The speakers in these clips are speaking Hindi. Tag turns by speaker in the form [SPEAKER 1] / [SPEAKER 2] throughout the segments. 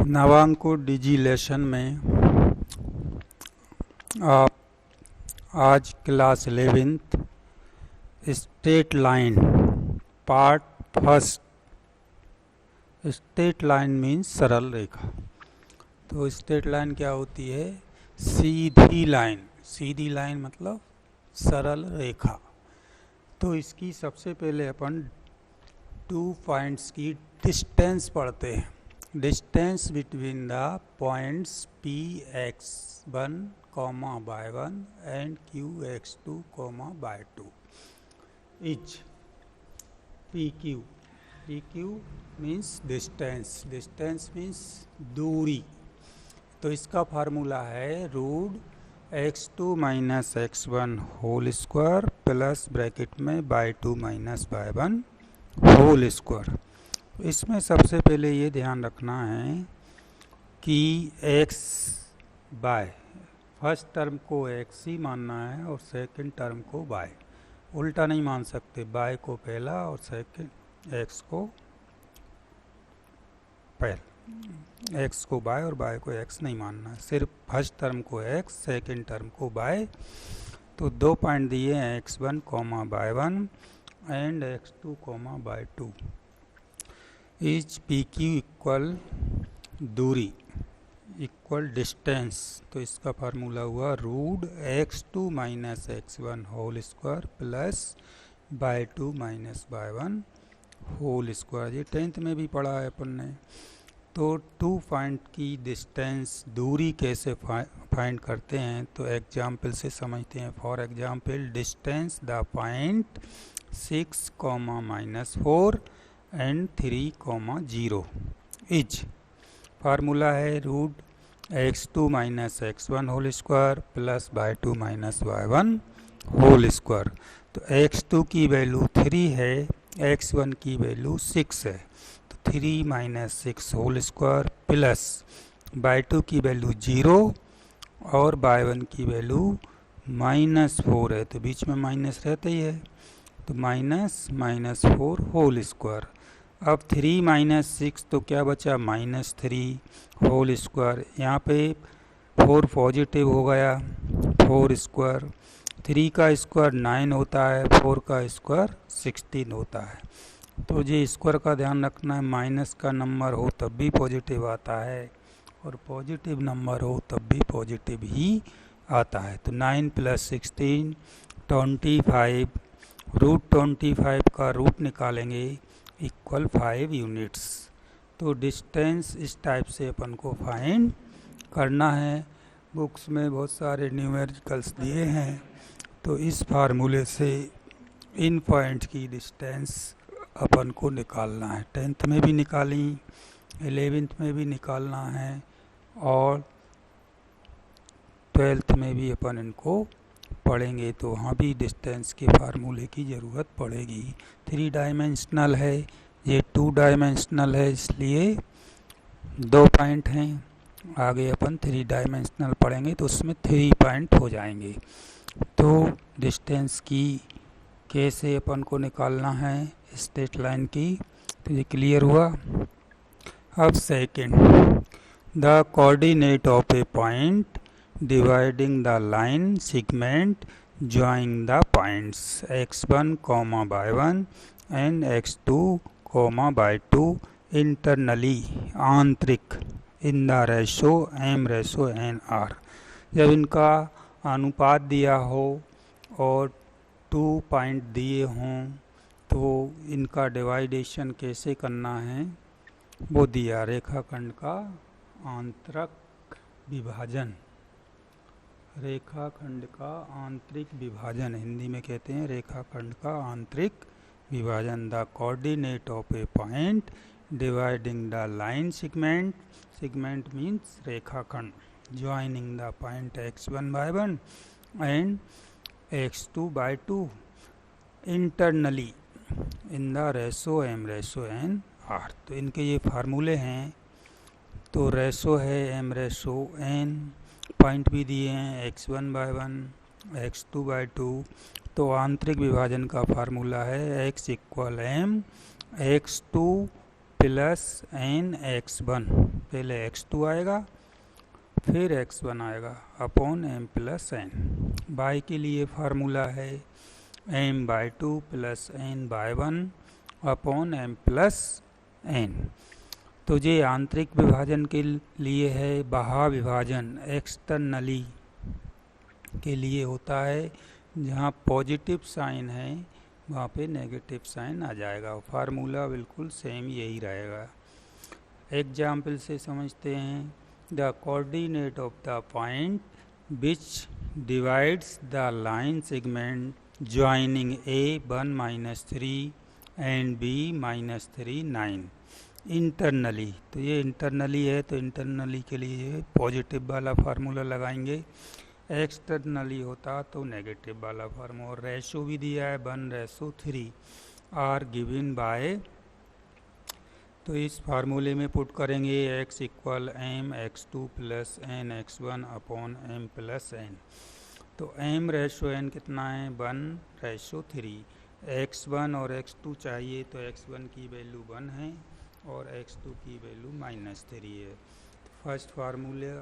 [SPEAKER 1] नवांकुर डिजिलेशन में आप आज class 11th straight line part first. Straight line means सरल रेखा। तो स्ट्रेट लाइन क्या होती है? सीधी लाइन। सीधी लाइन मतलब सरल रेखा। तो इसकी सबसे पहले अपन 2 पॉइंट्स की डिस्टेंस पढ़ते हैं। Distance between the points px1, y1 and qx2, y2 is pq। pq means distance. डिस्टेंस मीन्स दूरी। तो इसका फार्मूला है √x2 minus x1 whole square plus bracket में y2 minus y1 whole square. इसमें सबसे पहले ये ध्यान रखना है कि x बाय फर्स्ट टर्म को x ही मानना है और सेकंड टर्म को y। उल्टा नहीं मान सकते, y को पहला और सेकंड x को पहला। x को y और y को x नहीं मानना है, सिर्फ फर्स्ट टर्म को x सेकंड टर्म को y। तो 2 पॉइंट दिए हैं x1, y1 and x2, y2 is pq equal दूरी इक्वल डिस्टेंस। तो इसका फार्मूला हुआ √x2 minus x1 whole square plus y2 minus y1 whole square. ये 10th में भी पढ़ा है अपन ने। तो 2 पॉइंट की डिस्टेंस दूरी कैसे फाइंड करते हैं तो एग्जाम्पल से समझते हैं। For example distance the point 6, -4 and 3, 0 is. Formula है √x2 minus x1 whole square plus y2 minus y1 whole square. तो x2 की वैल्यू 3 है, x1 की वैल्यू 6 है। तो 3 minus 6 whole square plus y2 की वैल्यू 0 और y1 की वैल्यू -4 है। तो बीच में माइनस रहता ही है, तो -4 होल स्क्वायर। अब 3 माइनस 6 तो क्या बचा? -3 होल स्क्वायर। यहाँ पे 4 पॉजिटिव हो गया, 4 स्क्वायर। 3 का स्क्वायर 9 होता है, 4 का स्क्वायर 16 होता है। तो ये स्क्वायर का ध्यान रखना है। माइनस का नंबर हो तब भी पॉजिटिव आता है और पॉजिटिव नंबर हो तब भी पॉजिटिव ही आता है। तो 9 + 16 25। √25 का रूट निकालेंगे इक्वल 5 यूनिट्स। तो डिस्टेंस इस टाइप से अपन को फाइंड करना है। बुक्स में बहुत सारे न्यूमेरिकल्स दिए हैं, तो इस फार्मूले से इन पॉइंट की डिस्टेंस अपन को निकालना है। 10th में भी निकाली, 11th में भी निकालना है और 12th में भी अपन इनको पढ़ेंगे, तो वहाँ भी डिस्टेंस के फार्मूले की ज़रूरत पड़ेगी। 3 डायमेंशनल है, ये 2 डायमेंशनल है, इसलिए 2 पॉइंट हैं। आगे अपन 3 डायमेंशनल पढ़ेंगे तो उसमें 3 पॉइंट हो जाएंगे। तो डिस्टेंस की कैसे अपन को निकालना है स्ट्रेट लाइन की, तो ये क्लियर हुआ। अब second, the coordinate of a point dividing the line segment joining the points x1, y1 and x2, y2 internally आंतरिक in the ratio m/n/r। जब इनका अनुपात दिया हो और 2 पॉइंट दिए हों तो इनका डिवाइडेशन कैसे करना है वो दिया। रेखाखंड का आंतरिक विभाजन। रेखाखंड का आंतरिक विभाजन हिंदी में कहते हैं रेखाखंड का आंतरिक विभाजन। The coordinate of a point dividing the line segment. Segment means रेखाखंड। Joining the point x1, y1 and x2, y2 internally in the ratio m/n/r। तो इनके ये फार्मूले हैं। तो रेशो है m/n, पॉइंट भी दिए हैं x1, y1, x2, y2। तो आंतरिक विभाजन का फार्मूला है x = m x2 + n x1 पहले x2 आएगा, फिर x1 आएगा upon m plus n। y के लिए फार्मूला है m/2 plus n/1 upon m plus n। तो ये आंतरिक विभाजन के लिए है, बाह्य विभाजन एक्सटर्नली के लिए होता है। जहाँ पॉजिटिव साइन है वहाँ पे नेगेटिव साइन आ जाएगा। फार्मूला बिल्कुल सेम यही रहेगा। एग्जाम्पल से समझते हैं। The coordinate of the point which divides the line segment joining A1-3 and B-3 9 internally. तो ये इंटरनली है, तो इंटरनली के लिए पॉजिटिव वाला फार्मूला लगाएंगे। एक्सटर्नली होता तो नेगेटिव वाला फार्मूला। रेशो भी दिया है 1:3 आर गिवन बाय, तो इस फार्मूले में पुट करेंगे x equal m x2 plus n x1 upon m plus n। तो m रेशो n कितना है 1:3। x1 और x2 चाहिए, तो x1 की वैल्यू 1 है और x2 की वैल्यू -3 है। First formula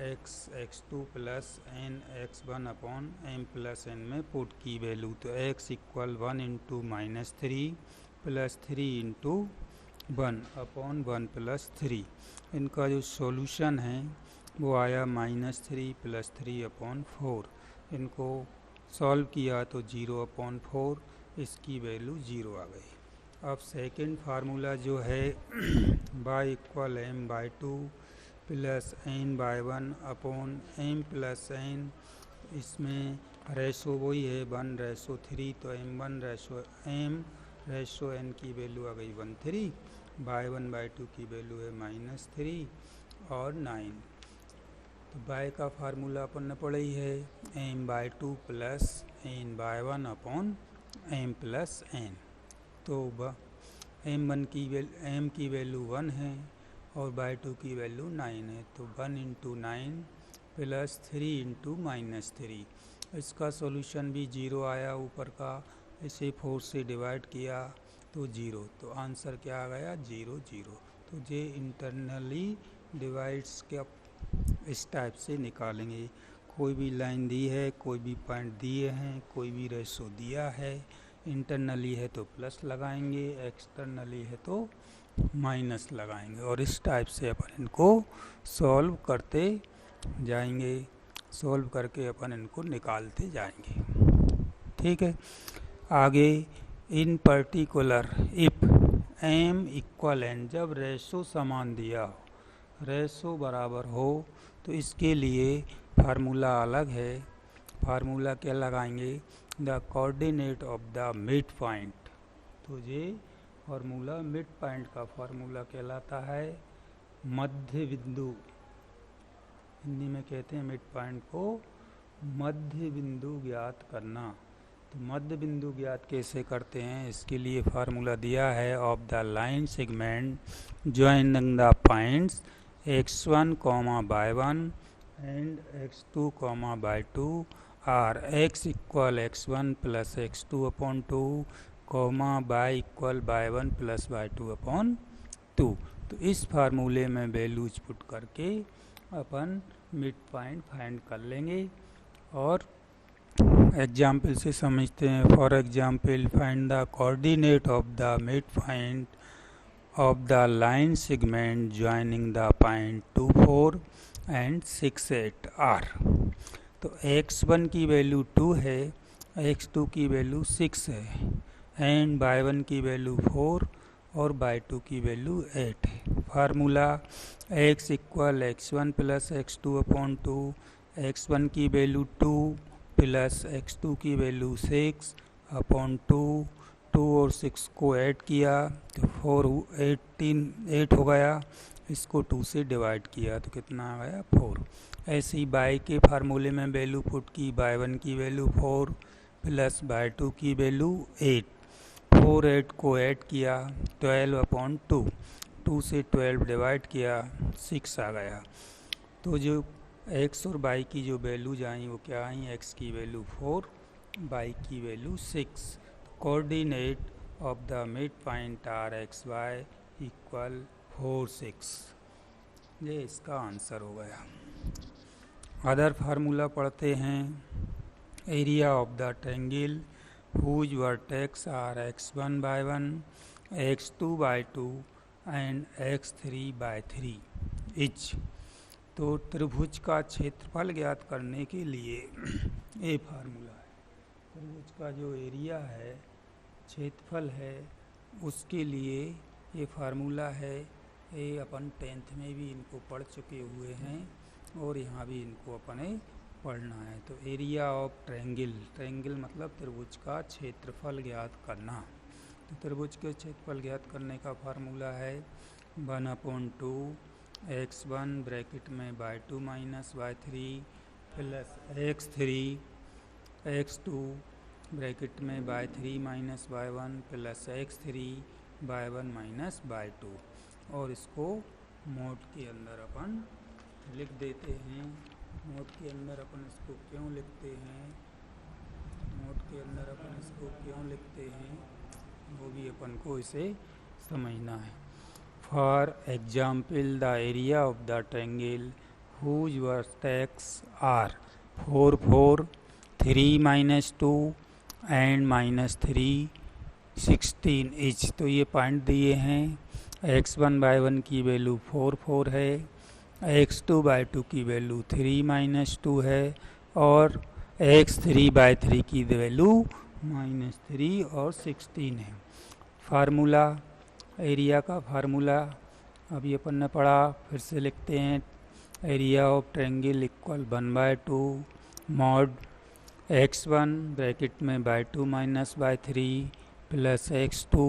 [SPEAKER 1] x2 plus n x1 upon m plus n में पुट की वैल्यू, तो x equal 1 into -3 plus 3 into 1 upon 1 plus 3। इनका जो सॉल्यूशन है वो आया -3 प्लस 3 अपॉन 4। इनको सॉल्व किया तो 0/4, इसकी वैल्यू 0 आ गई। अब सेकंड फार्मूला जो है y equal m/2 plus n/1 upon m plus n, इसमें रेशो वही है 1:3, तो m रेशो n की वैल्यू आ गई 1/3, y1/2 की वैल्यू है -3 और 9। तो y का फार्मूला अपन ने पढ़ा ही है m/2 plus n/1 upon m plus n। तो m की वैल्यू 1 है और y2 की वैल्यू 9 है, तो 1 इंटू 9 प्लस 3 इंटू -3। इसका सॉल्यूशन भी 0 आया ऊपर का। इसे 4 से डिवाइड किया तो 0, तो आंसर क्या आ गया 0 0। तो ये इंटरनली डिवाइड्स के इस टाइप से निकालेंगे। कोई भी लाइन दी है, कोई भी पॉइंट दिए हैं, कोई भी रेशो दिया है, इंटरनली है तो प्लस लगाएंगे, एक्सटर्नली है तो माइनस लगाएंगे, और इस टाइप से अपन इनको सॉल्व करते जाएंगे। सॉल्व करके अपन इनको निकालते जाएंगे। ठीक है। आगे इन particular if m equal n, जब रेशो समान दिया हो, रेशो बराबर हो, तो इसके लिए फार्मूला अलग है। फार्मूला क्या लगाएंगे, the coordinate of the mid point. तो ये फार्मूला मिड पॉइंट का फार्मूला कहलाता है मध्य बिंदु। हिंदी में कहते हैं मिड पॉइंट को मध्य बिंदु ज्ञात करना। तो मध्य बिंदु ज्ञात कैसे करते हैं, इसके लिए फार्मूला दिया है of the line segment joining the points x1, y1 and x2, y2 are x equal x1 plus x2 upon 2, y equal y1 plus y2 upon 2। तो इस फार्मूले में वैल्यूज पुट करके अपन मिड पॉइंट फाइंड कर लेंगे। और एग्जाम्पल से समझते हैं। For example, find the coordinate of the mid point of the line segment joining the point 2, 4 and 6, 8 are. तो x1 की वैल्यू 2 है, x2 की वैल्यू 6 है, एंड y1 की वैल्यू 4 और y2 की वैल्यू 8 है। Formula x equal x1 plus x2 upon 2, x1 की वैल्यू 2 प्लस x2 की वैल्यू 6 अपॉन 2, 2 और 6 को ऐड किया तो 8 हो गया। इसको 2 से डिवाइड किया तो कितना आ गया 4। ऐसे ही y के फार्मूले में वैल्यू पुट की, y1 की वैल्यू 4 प्लस y2 की वैल्यू 8, 4 8 को ऐड किया 12 अपॉन 2, 2 से 12 डिवाइड किया 6 आ गया। तो जो x और y की जो वैल्यूज आई वो क्या आई, x की वैल्यू 4, y की value 6। Coordinate of the mid point are x y equal 4, 6। ये इसका आंसर हो गया। अदर फार्मूला पढ़ते हैं। Area of the triangle whose vertex are x1 by 1, x2 by 2 and x3 by 3 each। तो त्रिभुज का क्षेत्रफल ज्ञात करने के लिए ये फार्मूला है। त्रिभुज का जो एरिया है, क्षेत्रफल है, उसके लिए ये फार्मूला है। ये अपन 10th में भी इनको पढ़ चुके हुए हैं और यहाँ भी इनको अपने पढ़ना है। तो एरिया ऑफ ट्रायंगल, ट्रायंगल मतलब त्रिभुज का क्षेत्रफल ज्ञात करना। तो त्रिभुज के क्षेत्रफल ज्ञात करने का फार्मूला है 1/2 x1 ब्रैकेट में y2 minus y3 plus x3 x2 bracket में y3 minus y1 plus x3 y1 minus y2। और इसको मोड के अंदर अपन लिख देते हैं। नोट के अंदर अपन इसको क्यों लिखते हैं, नोट के अंदर अपन इसको क्यों लिखते हैं, वो भी अपन को इसे समझना है। For example the area of the triangle whose vertex are 4 4 3 minus 2 and minus 3 16 each। तो ये पॉइंट दिए हैं। x1 by 1 की वैल्यू 4 4 है, x2 बाई 2 की वैल्यू 3 माइनस 2 है और x3 बाई 3 की वैल्यू माइनस 3 और 16 है। फार्मूला, एरिया का फार्मूला अभी अपन ने पढ़ा, फिर से लिखते हैं। Area of triangle equal 1/2 mod x1 bracket में y2 minus y3 plus x2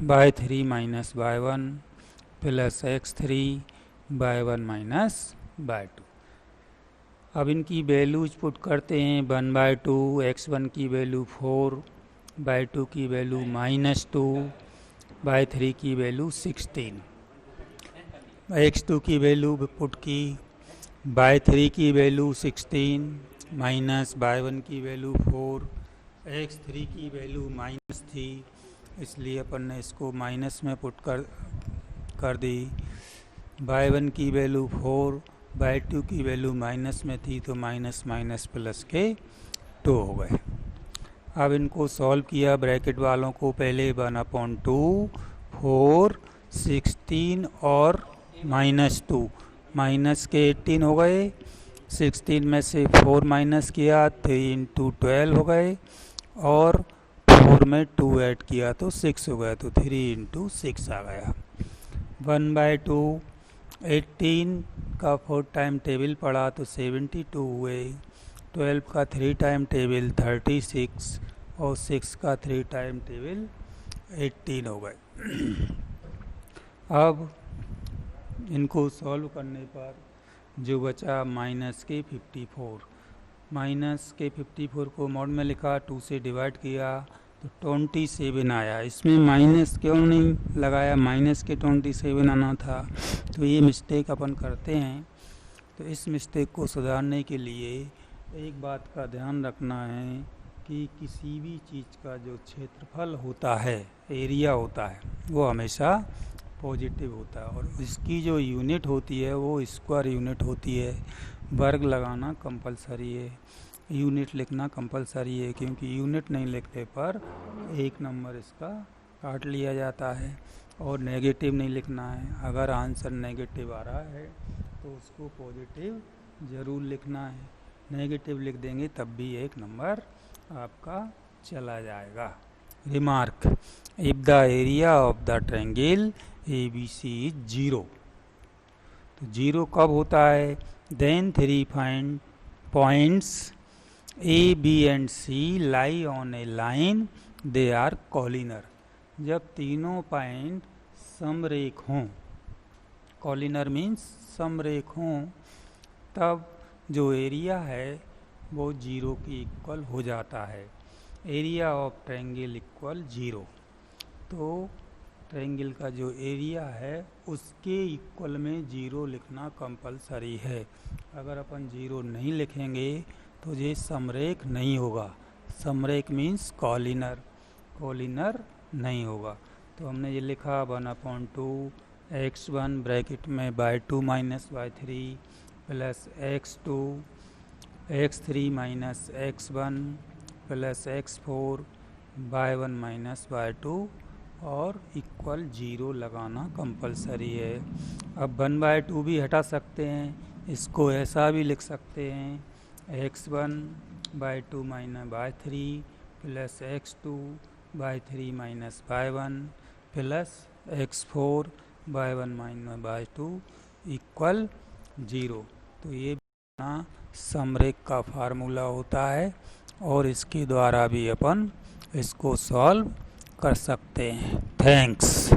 [SPEAKER 1] by 3 minus y1 plus x3 y1 minus y2। अब इनकी वैल्यूज पुट करते हैं। 1/2 x1 की वैल्यू 4 by 2 की वैल्यू -2 by 3 की वैल्यू 16, x2 की वैल्यू पुट की, by 3 की वैल्यू 16 माइनस y1 की वैल्यू 4, x3 की वैल्यू माइनस थी, इसलिए अपन ने इसको माइनस में पुट कर दी। y1 की वैल्यू 4, y2 की वैल्यू माइनस में थी तो माइनस माइनस प्लस के 2 हो गए। अब इनको सॉल्व किया ब्रैकेट वालों को। पहले 1/2 4 16 और -2 माइनस के 18 हो गए। 16 में से 4 माइनस किया 3 × 12 हो गए और 4 में 2 ऐड किया तो 6 हो गया, तो 3 × 6 आ गया। 1/2 18 का 4 टाइम टेबल पढ़ा तो 72 हुए, 12 का 3 टाइम टेबल 36 और 6 का 3 टाइम टेबल 18 हो गए। अब इनको सॉल्व करने पर जो बचा माइनस के 54, माइनस के 54 को मॉड में लिखा, 2 से डिवाइड किया तो 27 आया। इसमें माइनस क्यों नहीं लगाया, माइनस के 27 आना था। तो ये मिस्टेक अपन करते हैं। तो इस मिस्टेक को सुधारने के लिए एक बात का ध्यान रखना है कि किसी भी चीज़ का जो क्षेत्रफल होता है, एरिया होता है, वो हमेशा पॉजिटिव होता है और इसकी जो यूनिट होती है वो स्क्वायर यूनिट होती है। वर्ग लगाना कंपलसरी है, यूनिट लिखना कंपलसरी है, क्योंकि यूनिट नहीं लिखने पर एक नंबर इसका काट लिया जाता है। और नेगेटिव नहीं लिखना है, अगर आंसर नेगेटिव आ रहा है तो उसको पॉजिटिव ज़रूर लिखना है। नेगेटिव लिख देंगे तब भी एक नंबर आपका चला जाएगा। Remark, if the area of the triangle ABC is 0, तो 0 कब होता है, then 3 points A, B and C lie on a line, they are collinear। जब तीनों पॉइंट समरेख हों, कॉलिनर मीन्स समरेख हों, तब जो एरिया है वो 0 की इक्वल हो जाता है। Area of triangle equal 0। तो ट्रायंगल का जो एरिया है उसके इक्वल में 0 लिखना कंपलसरी है। अगर अपन 0 नहीं लिखेंगे तो ये समरेख नहीं होगा। समरेख मीन्स कॉलिनर, कॉलिनर नहीं होगा। तो हमने ये लिखा 1/2 x1 ब्रैकेट में by 2 minus by 3 plus x2 x3 minus x1 plus x4 by 1 minus by 2 और इक्वल 0 लगाना कंपलसरी है। अब 1/2 भी हटा सकते हैं, इसको ऐसा भी लिख सकते हैं x1 by 2 minus by 3 plus x2 by 3 minus by 1 plus x4 by 1 minus by 2 equal 0। तो ये समरेख का फार्मूला होता है और इसके द्वारा भी अपन इसको सॉल्व कर सकते हैं। थैंक्स।